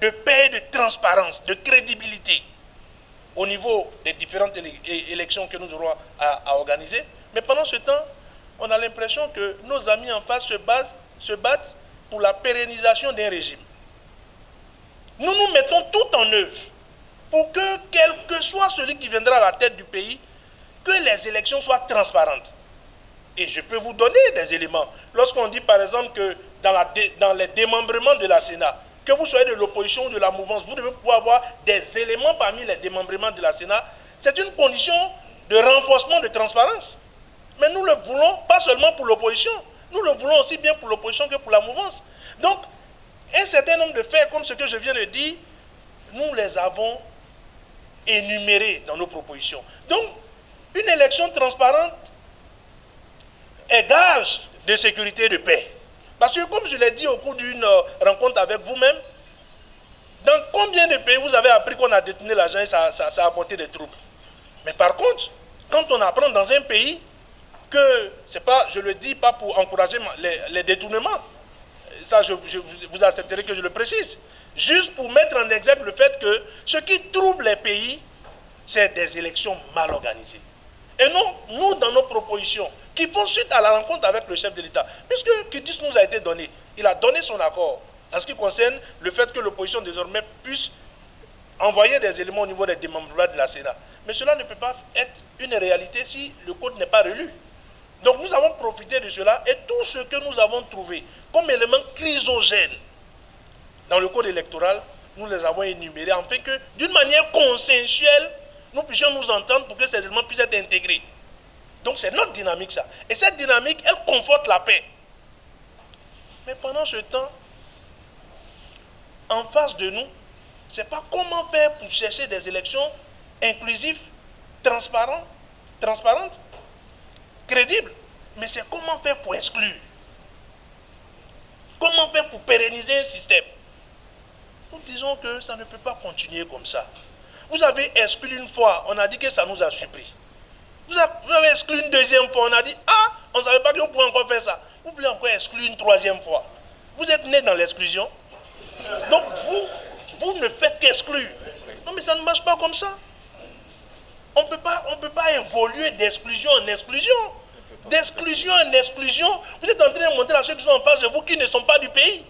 de paix, de transparence, de crédibilité au niveau des différentes élections que nous aurons à organiser. Mais pendant ce temps, on a l'impression que nos amis en face se battent pour la pérennisation d'un régime. Nous nous mettons tout en œuvre pour que, quel que soit celui qui viendra à la tête du pays, que les élections soient transparentes. Et je peux vous donner des éléments. Lorsqu'on dit par exemple que dans les démembrements de la Sénat, que vous soyez de l'opposition ou de la mouvance, vous devez pouvoir avoir des éléments parmi les démembrements de la Sénat. C'est une condition de renforcement de transparence. Mais nous le voulons pas seulement pour l'opposition, nous le voulons aussi bien pour l'opposition que pour la mouvance. Donc, un certain nombre de faits, comme ce que je viens de dire, nous les avons énumérés dans nos propositions. Donc, une élection transparente est gage de sécurité et de paix. Parce que, comme je l'ai dit au cours d'une rencontre avec vous-même, dans combien de pays vous avez appris qu'on a détourné l'argent et ça a apporté des troubles? Mais par contre, quand on apprend dans un pays que, c'est pas, je le dis pas pour encourager les détournements, ça vous accepterez que je le précise, juste pour mettre en exergue le fait que ce qui trouble les pays, c'est des élections mal organisées. Et non, nous, dans nos propositions, qui font suite à la rencontre avec le chef de l'État, puisque Kidis nous a été donné, il a donné son accord en ce qui concerne le fait que l'opposition désormais puisse envoyer des éléments au niveau des démembrements de la Sénat. Mais cela ne peut pas être une réalité si le code n'est pas relu. Donc nous avons profité de cela et tout ce que nous avons trouvé comme éléments chrysogènes dans le code électoral, nous les avons énumérés afin que d'une manière consensuelle, nous puissions nous entendre pour que ces éléments puissent être intégrés. Donc c'est notre dynamique ça. Et cette dynamique, elle conforte la paix. Mais pendant ce temps, en face de nous, ce n'est pas comment faire pour chercher des élections inclusives, transparentes, crédibles, mais c'est comment faire pour exclure. Comment faire pour pérenniser un système? Nous disons que ça ne peut pas continuer comme ça. Vous avez exclu une fois, on a dit que ça nous a surpris. Vous avez exclu une deuxième fois, on a dit, ah, on ne savait pas que vous pouvez encore faire ça. Vous voulez encore exclure une troisième fois. Vous êtes né dans l'exclusion. Donc vous ne faites qu'exclure. Non mais ça ne marche pas comme ça. On ne peut pas évoluer d'exclusion en exclusion. D'exclusion en exclusion. Vous êtes en train de montrer à ceux qui sont en face de vous qui ne sont pas du pays.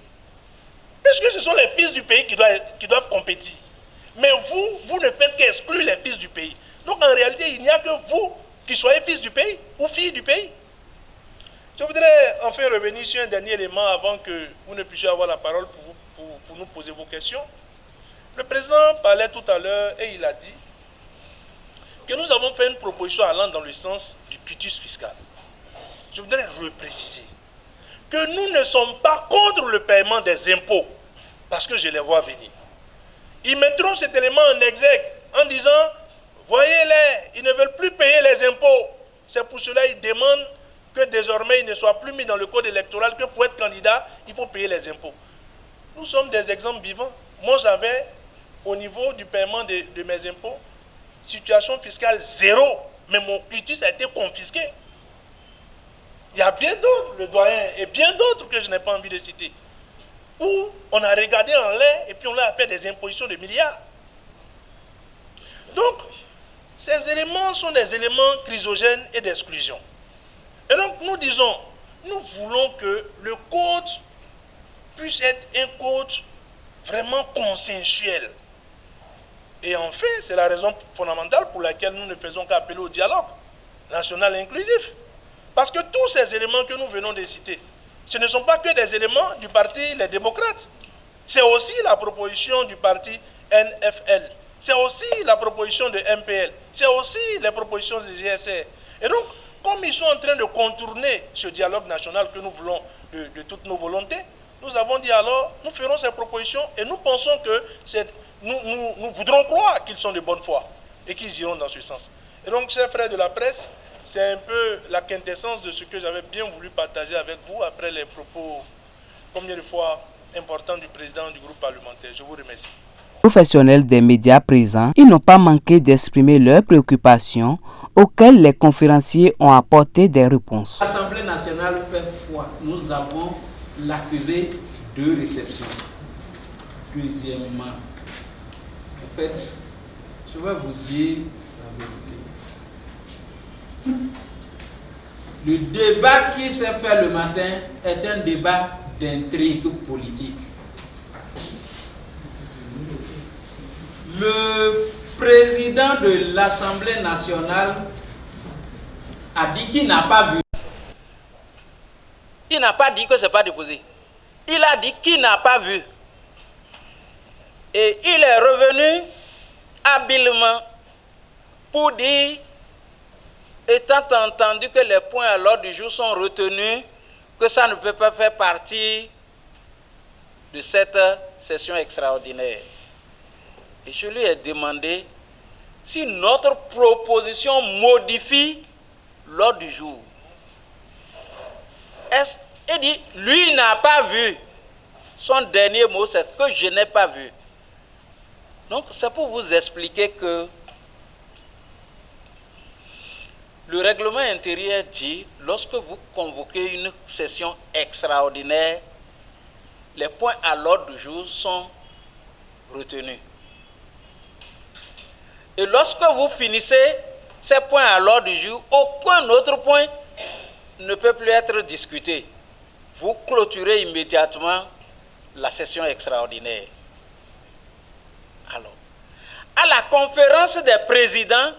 Puisque ce sont les fils du pays qui doivent compétir. Mais vous ne faites qu'exclure les fils du pays. Donc en réalité, il n'y a que vous qui soyez fils du pays ou fille du pays. Je voudrais enfin revenir sur un dernier élément avant que vous ne puissiez avoir la parole pour nous poser vos questions. Le président parlait tout à l'heure et il a dit que nous avons fait une proposition allant dans le sens du quitus fiscal. Je voudrais repréciser que nous ne sommes pas contre le paiement des impôts, parce que je les vois venir. Ils mettront cet élément en exergue en disant, voyez-les, ils ne veulent plus payer les impôts. C'est pour cela qu'ils demandent que désormais ils ne soient plus mis dans le code électoral, que pour être candidat, il faut payer les impôts. Nous sommes des exemples vivants. Moi, j'avais, au niveau du paiement de mes impôts, situation fiscale zéro, mais mon quitus a été confisqué. Il y a bien d'autres, le doyen, et bien d'autres que je n'ai pas envie de citer, où on a regardé en l'air et puis on leur a fait des impositions de milliards. Donc, ces éléments sont des éléments chrysogènes et d'exclusion. Et donc, nous disons, nous voulons que le code puisse être un code vraiment consensuel. Et en fait, c'est la raison fondamentale pour laquelle nous ne faisons qu'appeler au dialogue national inclusif. Parce que tous ces éléments que nous venons de citer, ce ne sont pas que des éléments du parti Les Démocrates. C'est aussi la proposition du parti NFL. C'est aussi la proposition de MPL. C'est aussi les propositions du GSR. Et donc, comme ils sont en train de contourner ce dialogue national que nous voulons de toutes nos volontés, nous avons dit alors, nous ferons ces propositions et nous pensons que nous voudrons croire qu'ils sont de bonne foi et qu'ils iront dans ce sens. Et donc, chers frères de la presse, c'est un peu la quintessence de ce que j'avais bien voulu partager avec vous après les propos, combien de fois importants du président du groupe parlementaire. Je vous remercie. Professionnels des médias présents, ils n'ont pas manqué d'exprimer leurs préoccupations auxquelles les conférenciers ont apporté des réponses. L'Assemblée nationale fait foi. Nous avons l'accusé de réception. Deuxièmement, en fait, je vais vous dire la vérité. Le débat qui s'est fait le matin est un débat d'intrigue politique. Le président de l'Assemblée nationale a dit qu'il n'a pas vu. Il n'a pas dit que ce n'est pas déposé. Il a dit qu'il n'a pas vu. Et il est revenu habilement pour dire, étant entendu que les points à l'ordre du jour sont retenus, que ça ne peut pas faire partie de cette session extraordinaire. Et je lui ai demandé si notre proposition modifie l'ordre du jour. Il dit, lui n'a pas vu. Son dernier mot, c'est que je n'ai pas vu. Donc, c'est pour vous expliquer que le règlement intérieur dit, lorsque vous convoquez une session extraordinaire, les points à l'ordre du jour sont retenus. Et lorsque vous finissez ces points à l'ordre du jour, aucun autre point ne peut plus être discuté. Vous clôturez immédiatement la session extraordinaire. Alors, à la conférence des présidents,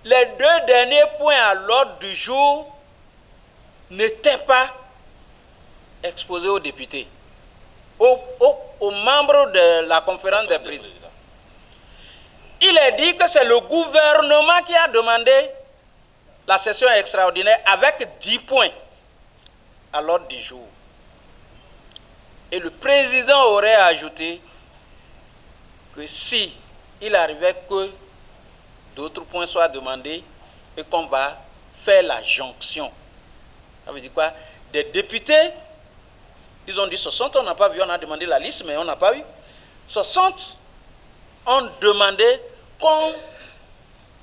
les deux derniers points à l'ordre du jour n'étaient pas exposés aux députés, aux membres de la conférence des présidents. Il est dit que c'est le gouvernement qui a demandé la session extraordinaire avec 10 points à l'ordre du jour. Et le président aurait ajouté que si il arrivait que d'autres points soient demandés et qu'on va faire la jonction. Ça veut dire quoi? Des députés Ils ont dit 60, on n'a pas vu, on a demandé la liste, mais on n'a pas eu. 60 ont demandé qu'on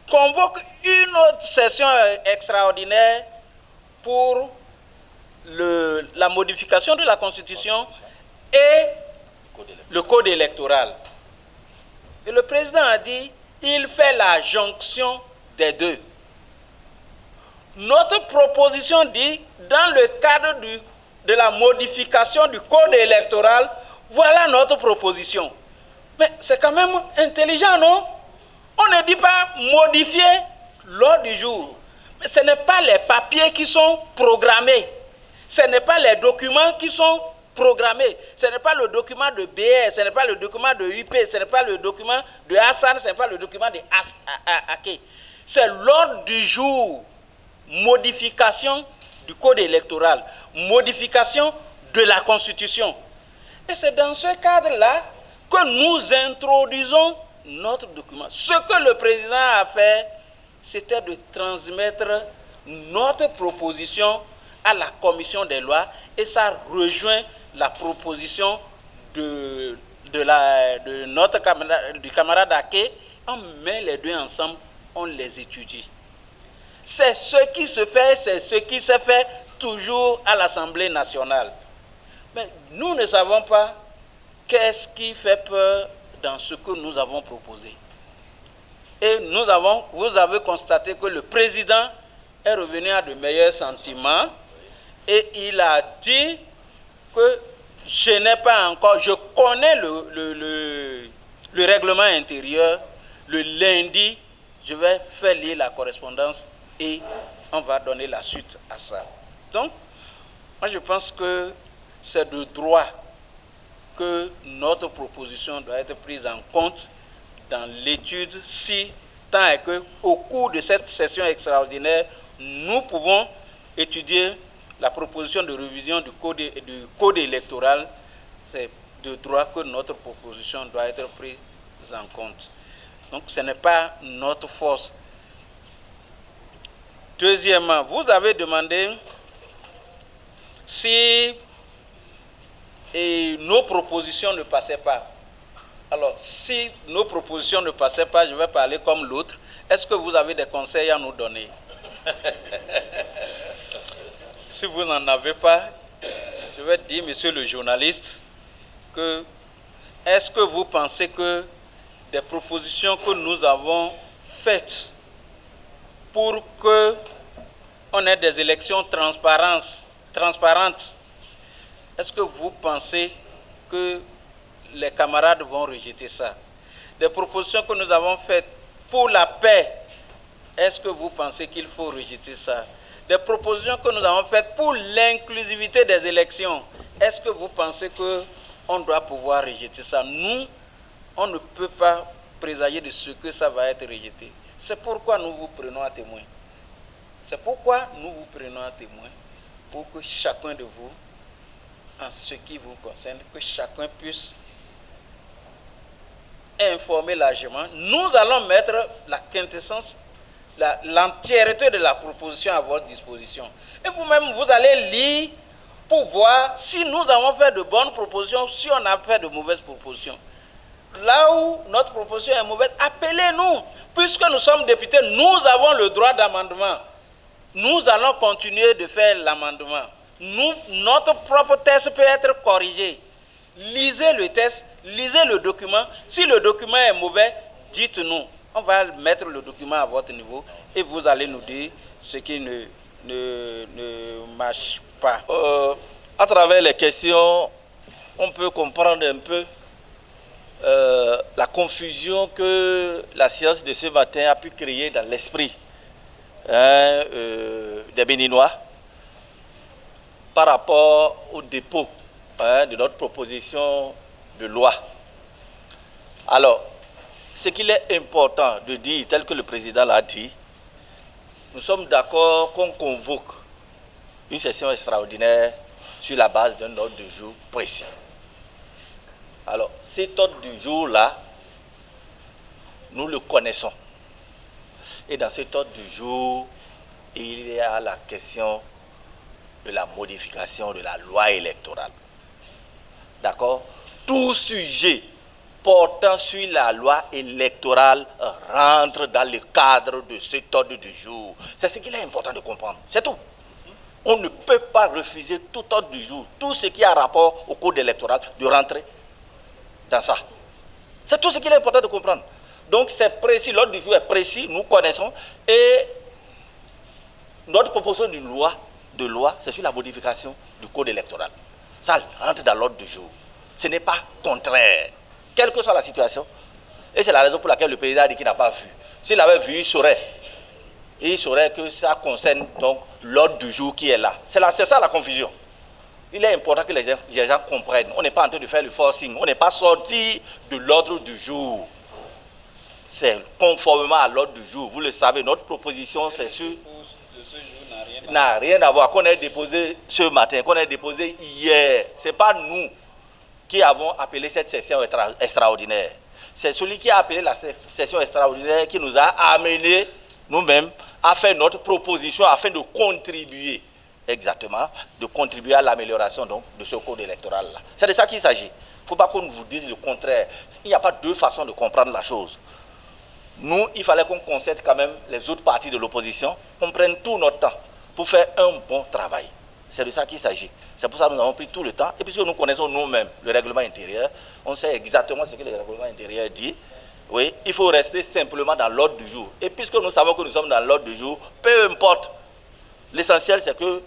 convoque une autre session extraordinaire pour la modification de la Constitution et le code électoral. Et le président a dit, il fait la jonction des deux. Notre proposition dit, dans le cadre de la modification du code électoral, voilà notre proposition. Mais c'est quand même intelligent, non? On ne dit pas modifier l'ordre du jour. Mais ce n'est pas les papiers qui sont programmés. Ce n'est pas les documents qui sont programmés. Ce n'est pas le document de BR, ce n'est pas le document de UP, ce n'est pas le document de Hassan, ce n'est pas le document de Ake. C'est l'ordre du jour. Modification du code électoral, modification de la Constitution. Et c'est dans ce cadre-là que nous introduisons notre document. Ce que le président a fait, c'était de transmettre notre proposition à la commission des lois et ça rejoint la proposition du camarade Ake. On met les deux ensemble, on les étudie. C'est ce qui se fait, c'est ce qui s'est fait toujours à l'Assemblée nationale. Mais nous ne savons pas qu'est-ce qui fait peur dans ce que nous avons proposé. Et vous avez constaté que le président est revenu à de meilleurs sentiments et il a dit que je n'ai pas encore, je connais le règlement intérieur, le lundi, je vais faire lire la correspondance et on va donner la suite à ça. Donc, moi je pense que c'est de droit que notre proposition doit être prise en compte dans l'étude si tant est qu'au cours de cette session extraordinaire, nous pouvons étudier la proposition de révision du code électoral. C'est de droit que notre proposition doit être prise en compte. Donc ce n'est pas notre force. Deuxièmement, vous avez demandé si nos propositions ne passaient pas. Alors, si nos propositions ne passaient pas, je vais parler comme l'autre. Est-ce que vous avez des conseils à nous donner? Si vous n'en avez pas, je vais dire, monsieur le journaliste, que est-ce que vous pensez que des propositions que nous avons faites pour qu'on ait des élections transparentes, est-ce que vous pensez que les camarades vont rejeter ça? Des propositions que nous avons faites pour la paix, est-ce que vous pensez qu'il faut rejeter ça? Des propositions que nous avons faites pour l'inclusivité des élections, est-ce que vous pensez qu'on doit pouvoir rejeter ça? Nous, on ne peut pas présager de ce que ça va être rejeté. C'est pourquoi nous vous prenons à témoin. C'est pourquoi nous vous prenons à témoin, pour que chacun de vous, en ce qui vous concerne, que chacun puisse informer largement. Nous allons mettre la quintessence, l'entièreté de la proposition à votre disposition. Et vous-même, vous allez lire pour voir si nous avons fait de bonnes propositions, si on a fait de mauvaises propositions. Là où notre proposition est mauvaise, appelez-nous. Puisque nous sommes députés, nous avons le droit d'amendement. Nous allons continuer de faire l'amendement. Notre propre texte peut être corrigé. Lisez le texte, lisez le document. Si le document est mauvais, dites-nous. On va mettre le document à votre niveau et vous allez nous dire ce qui ne marche pas. À travers les questions, on peut comprendre un peu la confusion que la séance de ce matin a pu créer dans l'esprit des Béninois par rapport au dépôt de notre proposition de loi. Alors, ce qu'il est important de dire, tel que le président l'a dit, nous sommes d'accord qu'on convoque une session extraordinaire sur la base d'un ordre du jour précis. Alors, cet ordre du jour-là, nous le connaissons. Et dans cet ordre du jour, il y a la question de la modification de la loi électorale. d'accord, tout sujet portant sur la loi électorale rentre dans le cadre de cet ordre du jour. C'est ce qu'il est important de comprendre. C'est tout. On ne peut pas refuser tout ordre du jour, tout ce qui a rapport au code électoral, de rentrer dans ça. C'est tout ce qu'il est important de comprendre. Donc c'est précis, l'ordre du jour est précis, nous connaissons, et notre proposition de loi, c'est sur la modification du code électoral. Ça rentre dans l'ordre du jour. Ce n'est pas contraire, quelle que soit la situation. Et c'est la raison pour laquelle le président a dit qu'il n'a pas vu. S'il avait vu, il saurait que ça concerne donc l'ordre du jour qui est là. C'est ça la confusion. Il est important que les gens comprennent. On n'est pas en train de faire le forcing. On n'est pas sorti de l'ordre du jour. C'est conformément à l'ordre du jour. Vous le savez, notre proposition, c'est sûr, n'a rien à voir. Qu'on ait déposé ce matin, qu'on ait déposé hier. Ce n'est pas nous qui avons appelé cette session extraordinaire. C'est celui qui a appelé la session extraordinaire qui nous a amené nous-mêmes à faire notre proposition afin de contribuer, exactement, de contribuer à l'amélioration de ce code électoral-là. C'est de ça qu'il s'agit. Il ne faut pas qu'on vous dise le contraire. Il n'y a pas deux façons de comprendre la chose. Nous, il fallait qu'on concerte quand même les autres partis de l'opposition, qu'on prenne tout notre temps pour faire un bon travail. C'est de ça qu'il s'agit. C'est pour ça que nous avons pris tout le temps. Et puisque nous connaissons nous-mêmes le règlement intérieur, on sait exactement ce que le règlement intérieur dit. Oui, il faut rester simplement dans l'ordre du jour. Et puisque nous savons que nous sommes dans l'ordre du jour, peu importe. L'essentiel, c'est que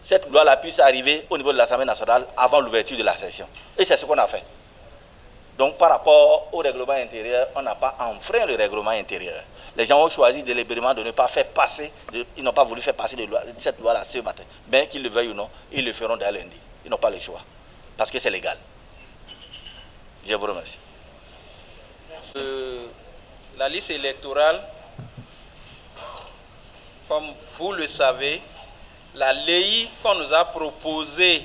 cette loi-là puisse arriver au niveau de l'Assemblée nationale avant l'ouverture de la session. Et c'est ce qu'on a fait. Donc, par rapport au règlement intérieur, on n'a pas enfreint le règlement intérieur. Les gens ont choisi délibérément de ne pas faire passer, ils n'ont pas voulu faire passer cette loi-là ce matin. Mais qu'ils le veuillent ou non, ils le feront dès lundi. Ils n'ont pas le choix. Parce que c'est légal. Je vous remercie. La liste électorale, comme vous le savez, la LEI qu'on nous a proposée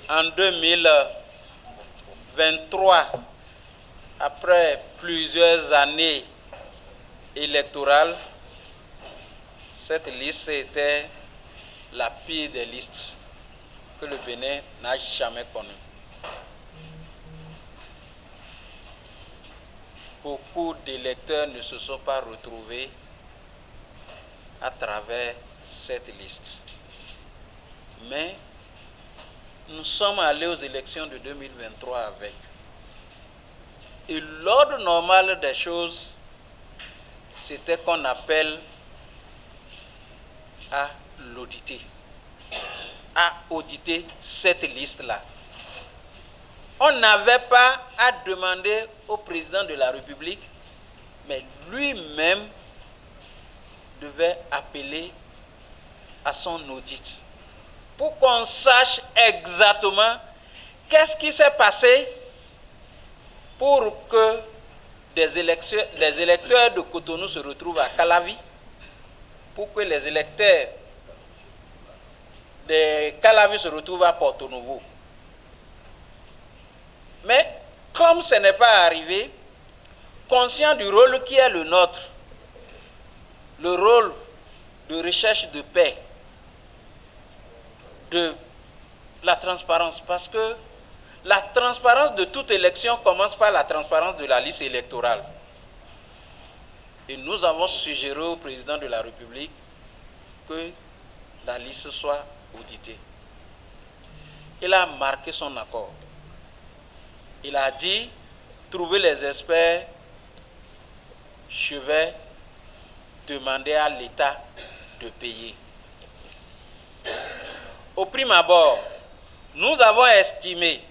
en 2023, après plusieurs années électorales, cette liste était la pire des listes que le Bénin n'a jamais connue. Beaucoup d'électeurs ne se sont pas retrouvés à travers cette liste. Mais nous sommes allés aux élections de 2023 avec. Et l'ordre normal des choses, c'était qu'on appelle à l'auditer, à auditer cette liste-là. On n'avait pas à demander au président de la République, mais lui-même devait appeler à son audit pour qu'on sache exactement qu'est-ce qui s'est passé pour que les électeurs de Cotonou se retrouvent à Calavi, pour que les électeurs de Calavi se retrouvent à Porto Novo. Mais comme ce n'est pas arrivé, conscient du rôle qui est le nôtre, le rôle de recherche de paix, de la transparence, parce que la transparence de toute élection commence par la transparence de la liste électorale. Et nous avons suggéré au président de la République que la liste soit auditée. Il a marqué son accord. Il a dit, trouver les experts, je vais demander à l'État de payer. Au prime abord, nous avons estimé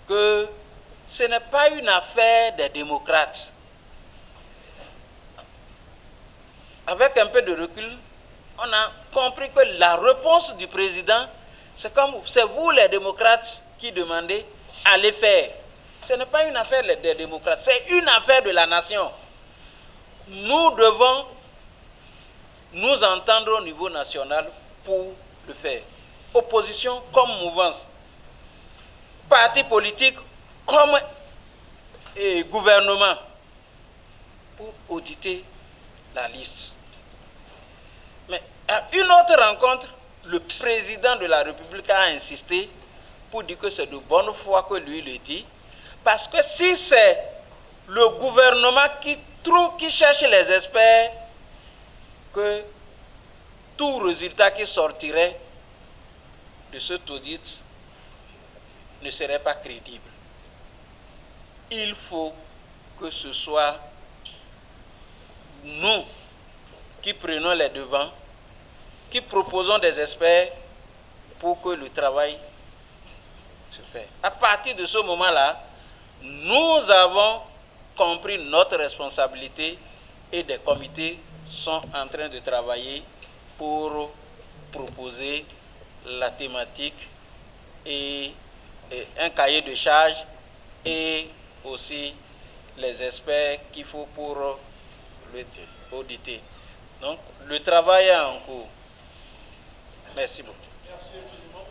que ce n'est pas une affaire des démocrates. Avec un peu de recul, on a compris que la réponse du président, c'est vous les démocrates qui demandez à les faire. Ce n'est pas une affaire des démocrates, c'est une affaire de la nation. Nous devons nous entendre au niveau national pour le faire. Opposition comme mouvance, parti politique comme gouvernement, pour auditer la liste. Mais à une autre rencontre, le président de la République a insisté pour dire que c'est de bonne foi que lui le dit. Parce que si c'est le gouvernement qui cherche les experts, que tout résultat qui sortirait de cet audit ne serait pas crédible. Il faut que ce soit nous qui prenons les devants, qui proposons des experts pour que le travail se fasse. À partir de ce moment-là, nous avons compris notre responsabilité et des comités sont en train de travailler pour proposer la thématique et un cahier de charges et aussi les experts qu'il faut pour auditer. Donc, le travail est en cours. Merci beaucoup. Merci infiniment.